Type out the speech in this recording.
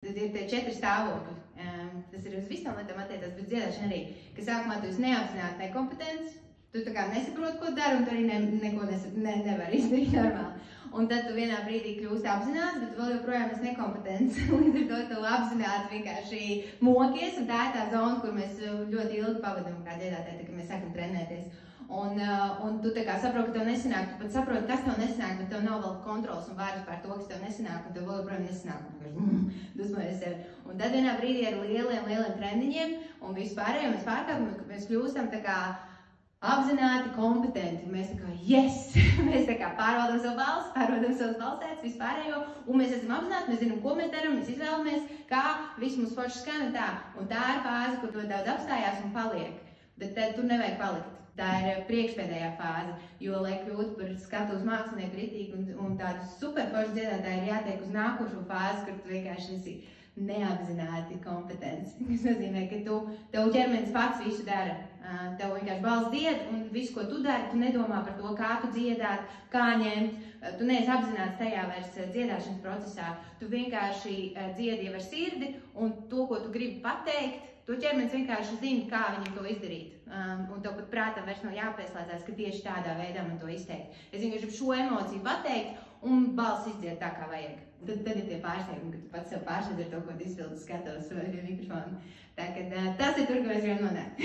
Tad ir tie 4 stāvokļi. Tas ir uz visām lietām attiecās, bet dziedāšana arī, ka sākumā tu esi neapzināti nekompetents, tu tā kā nesaproti, ko dari, un tu arī neko nevari izdarīt normāli. Un tad tu vienā brīdī kļūsti apzināts, bet vēl joprojām esi nekompetents. Līdz ar to tu apzināti vienkārši mokies, un tā ir tā zona, kur mēs ļoti ilgi pavadām kā dziedātāji, kad mēs sākam trenēties. Un tu tā kā saproti, ka tev nesanāk, tu pat saproti, kas tev nesanāk, bet tev nav vēl kontrols un vairs par to, kas tev nesanāk, un tev vēl joprojām nesanāk, un dusmojies sevi. Un tad vienā brīdī ar lieliem trendiņiem un vispārējo mēs pārkāpam, ka mēs kļūstam tā kā apzināti, kompetenti. Mēs tā kā, yes! Mēs tā kā pārvaldam savu balsi, pārvaldam savas balsētas, vispārējo, un mēs esam apzināti, mēs zinām, ko mēs darām, mēs izvēlamies, kā viss mums forši skan un tā. Un tā ir fāze, kur ļoti daudz apstājās un paliek. Bet tad tur nevajag palikt. Tā ir priekšpēdējā fāze, jo, lai kļūtu par skatuves mākslinieku ritīgi un tādu superforšu dziedātāju, ir jātiek uz nākošo fāzi, kur tu vienkārši esi neapzināti kompetents. Tas nozīmē, ka tev ķermenis pats visu dara. Tev vienkārši balss dzied, un visu, ko tu dari, tu nedomā par to, kā tu dziedāt, kā ņemt. Tu neesi apzināts tajā vairs dziedāšanas procesā. Tu vienkārši dziedi jau ar sirdi, un to, ko tu gribi pateikt, to ķermenis vienkārši zina, kā viņam to izdarīt. Un tev pat prātam vairs nav jāpieslēdzās, ka tieši tādā veidā man to izteikt. Es vienkārši šo emociju pateikt, un balss izdzied tā, kā vajag. Tad ir tie pārsteigumi, ka tu pats sev pārsteidz ar to, ko tu izpildi skatuves vai mikrofonu. Tā kā tas ir tur, ka mēs gribam nonākt.